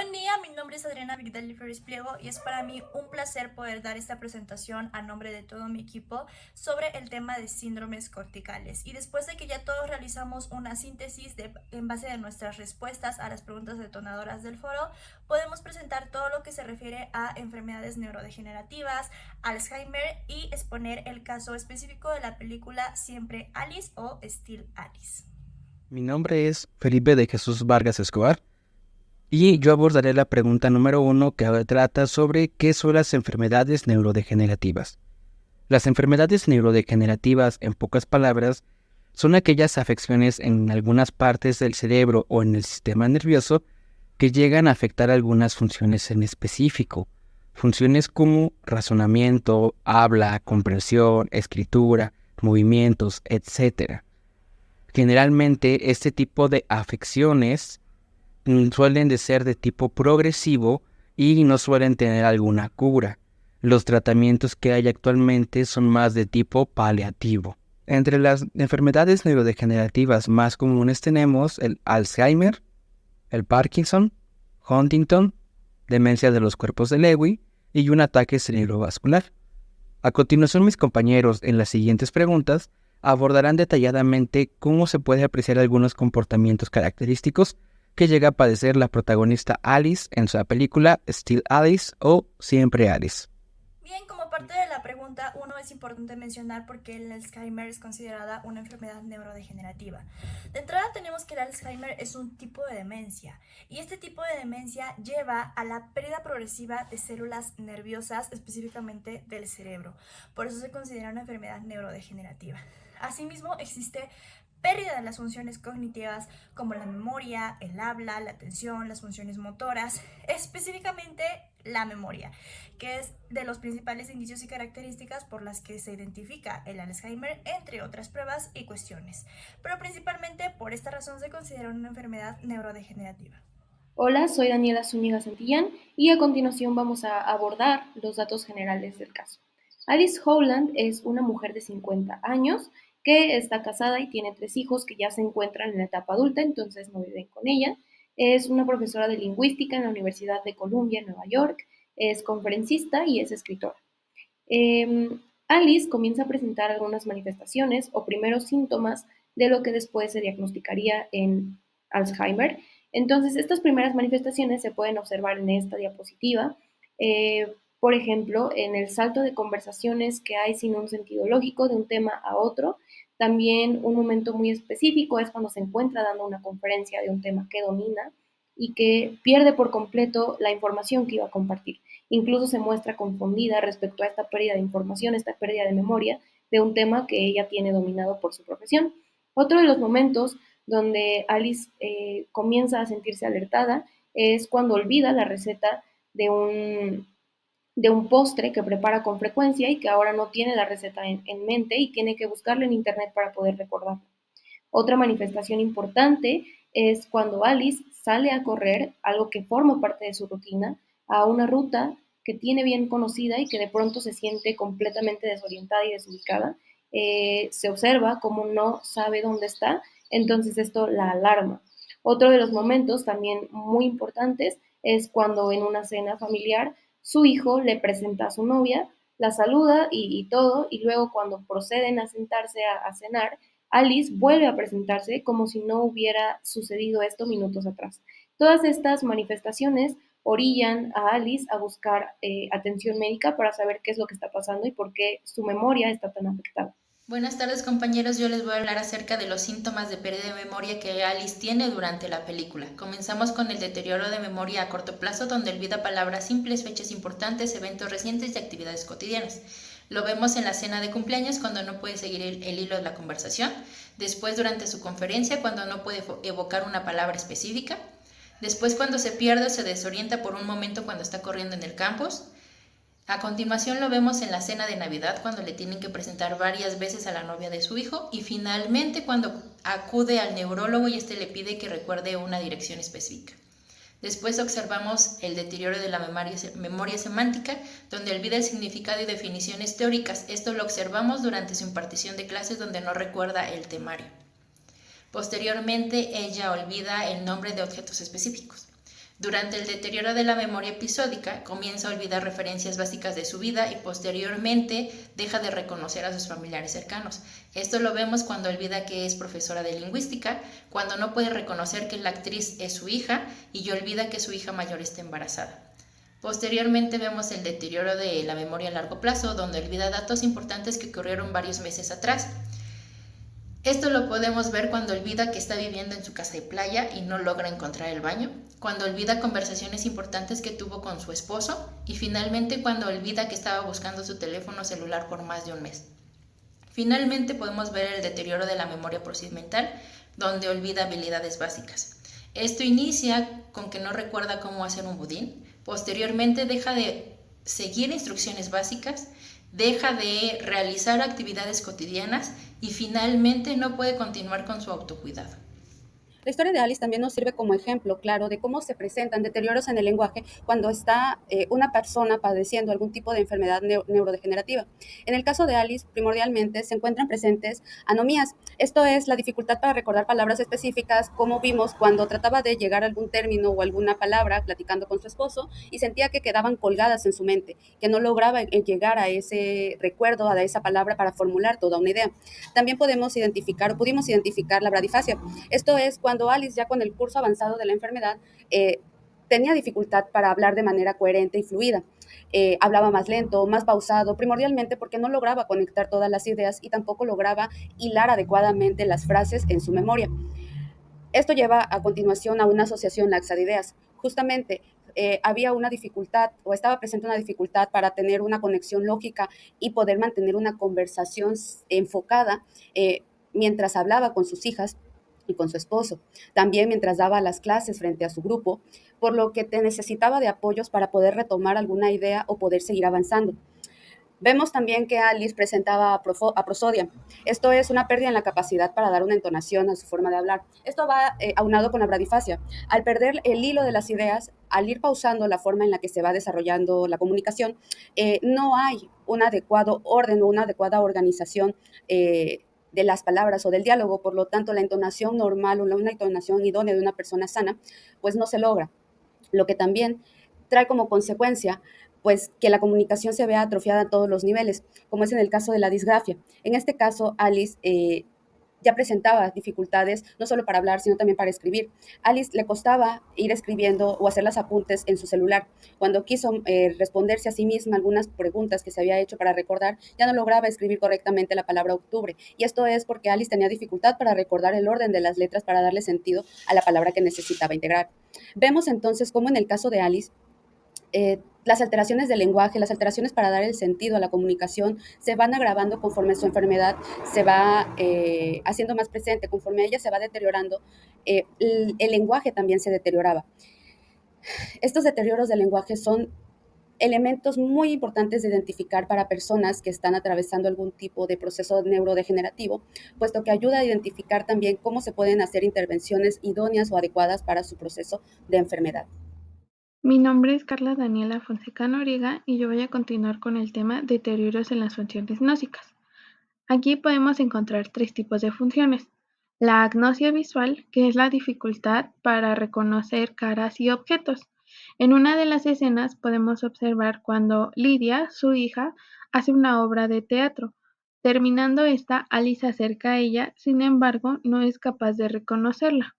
Buen día, mi nombre es Adriana Vigdali Flores Pliego y es para mí un placer poder dar esta presentación a nombre de todo mi equipo sobre el tema de síndromes corticales. Y después de que ya todos realizamos una síntesis en base a nuestras respuestas a las preguntas detonadoras del foro, podemos presentar todo lo que se refiere a enfermedades neurodegenerativas, Alzheimer y exponer el caso específico de la película Siempre Alice o Still Alice. Mi nombre es Felipe de Jesús Vargas Escobar y yo abordaré la pregunta número 1 que trata sobre qué son las enfermedades neurodegenerativas. Las enfermedades neurodegenerativas, en pocas palabras, son aquellas afecciones en algunas partes del cerebro o en el sistema nervioso que llegan a afectar algunas funciones en específico. Funciones como razonamiento, habla, comprensión, escritura, movimientos, etc. Generalmente este tipo de afecciones suelen de ser de tipo progresivo y no suelen tener alguna cura. Los tratamientos que hay actualmente son más de tipo paliativo. Entre las enfermedades neurodegenerativas más comunes tenemos el Alzheimer, el Parkinson, Huntington, demencia de los cuerpos de Lewy y un ataque cerebrovascular. A continuación, mis compañeros en las siguientes preguntas abordarán detalladamente cómo se puede apreciar algunos comportamientos característicos que llega a padecer la protagonista Alice en su película Still Alice o Siempre Alice. Bien, como parte de la pregunta, uno es importante mencionar por qué el Alzheimer es considerada una enfermedad neurodegenerativa. De entrada tenemos que el Alzheimer es un tipo de demencia y este tipo de demencia lleva a la pérdida progresiva de células nerviosas, específicamente del cerebro. Por eso se considera una enfermedad neurodegenerativa. Asimismo, existe pérdida de las funciones cognitivas como la memoria, el habla, la atención, las funciones motoras, específicamente la memoria, que es de los principales indicios y características por las que se identifica el Alzheimer, entre otras pruebas y cuestiones. Pero principalmente por esta razón se considera una enfermedad neurodegenerativa. Hola, soy Daniela Zúñiga Santillán y a continuación vamos a abordar los datos generales del caso. Alice Howland es una mujer de 50 años que está casada y tiene 3 hijos que ya se encuentran en la etapa adulta, entonces no viven con ella. Es una profesora de lingüística en la Universidad de Columbia en Nueva York, es conferencista y es escritora. Alice comienza a presentar algunas manifestaciones o primeros síntomas de lo que después se diagnosticaría en Alzheimer. Entonces, estas primeras manifestaciones se pueden observar en esta diapositiva. Por ejemplo, en el salto de conversaciones que hay sin un sentido lógico de un tema a otro. También un momento muy específico es cuando se encuentra dando una conferencia de un tema que domina y que pierde por completo la información que iba a compartir. Incluso se muestra confundida respecto a esta pérdida de información, esta pérdida de memoria de un tema que ella tiene dominado por su profesión. Otro de los momentos donde Alice comienza a sentirse alertada es cuando olvida la receta de un postre que prepara con frecuencia y que ahora no tiene la receta en mente y tiene que buscarlo en internet para poder recordarlo. Otra manifestación importante es cuando Alice sale a correr, algo que forma parte de su rutina, a una ruta que tiene bien conocida y que de pronto se siente completamente desorientada y desubicada. Se observa como no sabe dónde está, entonces esto la alarma. Otro de los momentos también muy importantes es cuando en una cena familiar su hijo le presenta a su novia, la saluda y todo, y luego cuando proceden a sentarse a cenar, Alice vuelve a presentarse como si no hubiera sucedido esto minutos atrás. Todas estas manifestaciones orillan a Alice a buscar atención médica para saber qué es lo que está pasando y por qué su memoria está tan afectada. Buenas tardes compañeros, yo les voy a hablar acerca de los síntomas de pérdida de memoria que Alice tiene durante la película. Comenzamos con el deterioro de memoria a corto plazo, donde olvida palabras simples, fechas importantes, eventos recientes y actividades cotidianas. Lo vemos en la cena de cumpleaños cuando no puede seguir el hilo de la conversación, después durante su conferencia cuando no puede evocar una palabra específica, después cuando se pierde o se desorienta por un momento cuando está corriendo en el campus. A continuación lo vemos en la cena de Navidad cuando le tienen que presentar varias veces a la novia de su hijo y finalmente cuando acude al neurólogo y este le pide que recuerde una dirección específica. Después observamos el deterioro de la memoria semántica, donde olvida el significado y definiciones teóricas. Esto lo observamos durante su impartición de clases donde no recuerda el temario. Posteriormente, ella olvida el nombre de objetos específicos. Durante el deterioro de la memoria episódica, comienza a olvidar referencias básicas de su vida y posteriormente deja de reconocer a sus familiares cercanos. Esto lo vemos cuando olvida que es profesora de lingüística, cuando no puede reconocer que la actriz es su hija y olvida que su hija mayor está embarazada. Posteriormente vemos el deterioro de la memoria a largo plazo, donde olvida datos importantes que ocurrieron varios meses atrás. Esto lo podemos ver cuando olvida que está viviendo en su casa de playa y no logra encontrar el baño, cuando olvida conversaciones importantes que tuvo con su esposo y finalmente cuando olvida que estaba buscando su teléfono celular por más de un mes. Finalmente podemos ver el deterioro de la memoria procedimental, donde olvida habilidades básicas. Esto inicia con que no recuerda cómo hacer un budín, posteriormente deja de seguir instrucciones básicas, deja de realizar actividades cotidianas y finalmente no puede continuar con su autocuidado. La historia de Alice también nos sirve como ejemplo claro de cómo se presentan deterioros en el lenguaje cuando está una persona padeciendo algún tipo de enfermedad neurodegenerativa. En el caso de Alice, primordialmente se encuentran presentes anomías. Esto es la dificultad para recordar palabras específicas, como vimos cuando trataba de llegar a algún término o alguna palabra platicando con su esposo y sentía que quedaban colgadas en su mente, que no lograba llegar a ese recuerdo, a esa palabra para formular toda una idea. También pudimos identificar la bradifacia. Esto es cuando Alice, ya con el curso avanzado de la enfermedad, tenía dificultad para hablar de manera coherente y fluida. Hablaba más lento, más pausado, primordialmente porque no lograba conectar todas las ideas y tampoco lograba hilar adecuadamente las frases en su memoria. Esto lleva a continuación a una asociación laxa de ideas. Justamente había una dificultad o estaba presente una dificultad para tener una conexión lógica y poder mantener una conversación enfocada mientras hablaba con sus hijas y con su esposo. También mientras daba las clases frente a su grupo, por lo que te necesitaba de apoyos para poder retomar alguna idea o poder seguir avanzando. Vemos también que Alice presentaba aprosodia. Esto es una pérdida en la capacidad para dar una entonación a su forma de hablar. Esto va aunado con la bradifacia. Al perder el hilo de las ideas, al ir pausando la forma en la que se va desarrollando la comunicación, no hay un adecuado orden o una adecuada organización de las palabras o del diálogo. Por lo tanto, la entonación normal o una entonación idónea de una persona sana, pues no se logra. Lo que también trae como consecuencia pues que la comunicación se vea atrofiada a todos los niveles, como es en el caso de la disgrafia. En este caso, Alice ya presentaba dificultades, no solo para hablar, sino también para escribir. A Alice le costaba ir escribiendo o hacer los apuntes en su celular. Cuando quiso responderse a sí misma algunas preguntas que se había hecho para recordar, ya no lograba escribir correctamente la palabra octubre. Y esto es porque Alice tenía dificultad para recordar el orden de las letras para darle sentido a la palabra que necesitaba integrar. Vemos entonces cómo en el caso de Alice, las alteraciones del lenguaje, las alteraciones para dar el sentido a la comunicación se van agravando conforme su enfermedad se va haciendo más presente, conforme ella se va deteriorando, el lenguaje también se deterioraba. Estos deterioros del lenguaje son elementos muy importantes de identificar para personas que están atravesando algún tipo de proceso neurodegenerativo, puesto que ayuda a identificar también cómo se pueden hacer intervenciones idóneas o adecuadas para su proceso de enfermedad. Mi nombre es Carla Daniela Fonseca Noriega y yo voy a continuar con el tema deterioros en las funciones gnósicas. Aquí podemos encontrar 3 tipos de funciones. La agnosia visual, que es la dificultad para reconocer caras y objetos. En una de las escenas podemos observar cuando Lidia, su hija, hace una obra de teatro. Terminando esta, Alice se acerca a ella, sin embargo, no es capaz de reconocerla.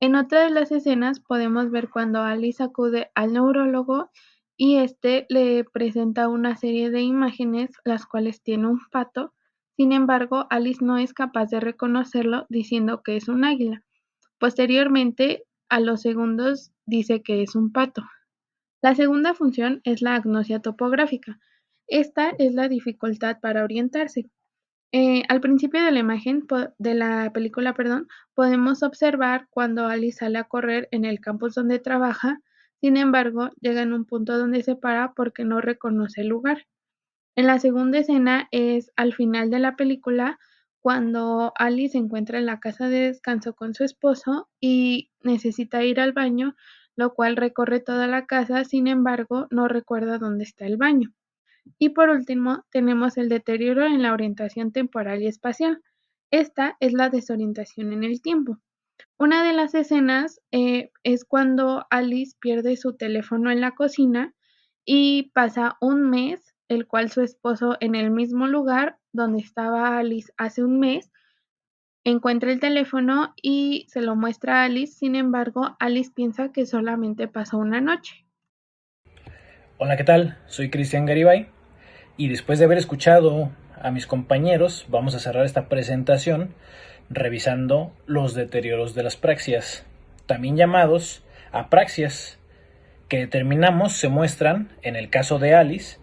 En otra de las escenas podemos ver cuando Alice acude al neurólogo y este le presenta una serie de imágenes, las cuales tiene un pato. Sin embargo, Alice no es capaz de reconocerlo diciendo que es un águila. Posteriormente, a los segundos, dice que es un pato. La segunda función es la agnosia topográfica. Esta es la dificultad para orientarse. Al principio de la imagen, de la película, perdón, podemos observar cuando Alice sale a correr en el campus donde trabaja. Sin embargo, llega en un punto donde se para porque no reconoce el lugar. En la segunda escena es al final de la película, cuando Alice se encuentra en la casa de descanso con su esposo y necesita ir al baño, lo cual recorre toda la casa, sin embargo, no recuerda dónde está el baño. Y por último, tenemos el deterioro en la orientación temporal y espacial. Esta es la desorientación en el tiempo. Una de las escenas es cuando Alice pierde su teléfono en la cocina y pasa un mes, el cual su esposo en el mismo lugar donde estaba Alice hace un mes, encuentra el teléfono y se lo muestra a Alice. Sin embargo, Alice piensa que solamente pasó una noche. Hola, ¿qué tal? Soy Cristian Garibay y después de haber escuchado a mis compañeros, vamos a cerrar esta presentación revisando los deterioros de las praxias, también llamados apraxias, que determinamos se muestran en el caso de Alice,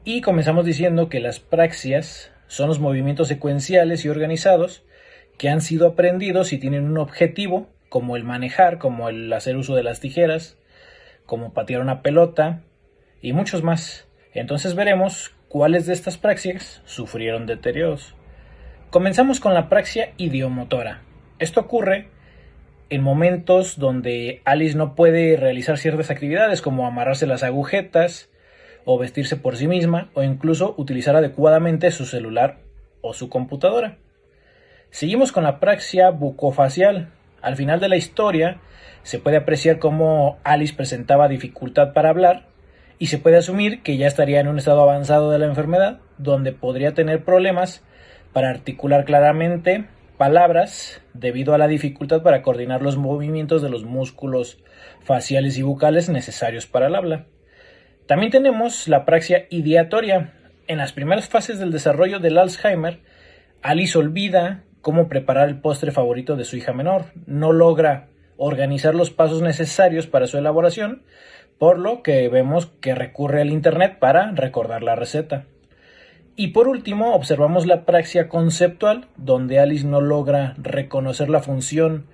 y comenzamos diciendo que las praxias son los movimientos secuenciales y organizados que han sido aprendidos y tienen un objetivo, como el manejar, como el hacer uso de las tijeras, como patear una pelota y muchos más. Entonces veremos cuáles de estas praxias sufrieron deterioros. Comenzamos con la praxia idiomotora. Esto ocurre en momentos donde Alice no puede realizar ciertas actividades como amarrarse las agujetas o vestirse por sí misma o incluso utilizar adecuadamente su celular o su computadora. Seguimos con la praxia bucofacial. Al final de la historia se puede apreciar cómo Alice presentaba dificultad para hablar y se puede asumir que ya estaría en un estado avanzado de la enfermedad, donde podría tener problemas para articular claramente palabras debido a la dificultad para coordinar los movimientos de los músculos faciales y bucales necesarios para el habla. También tenemos la praxia ideatoria. En las primeras fases del desarrollo del Alzheimer, Alice olvida cómo preparar el postre favorito de su hija menor, no logra organizar los pasos necesarios para su elaboración, por lo que vemos que recurre al internet para recordar la receta. Y por último, observamos la praxia conceptual, donde Alice no logra reconocer la función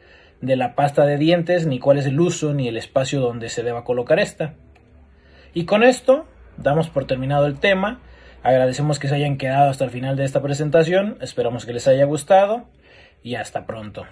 de la pasta de dientes, ni cuál es el uso ni el espacio donde se deba colocar esta. Y con esto damos por terminado el tema. Agradecemos que se hayan quedado hasta el final de esta presentación, esperamos que les haya gustado y hasta pronto.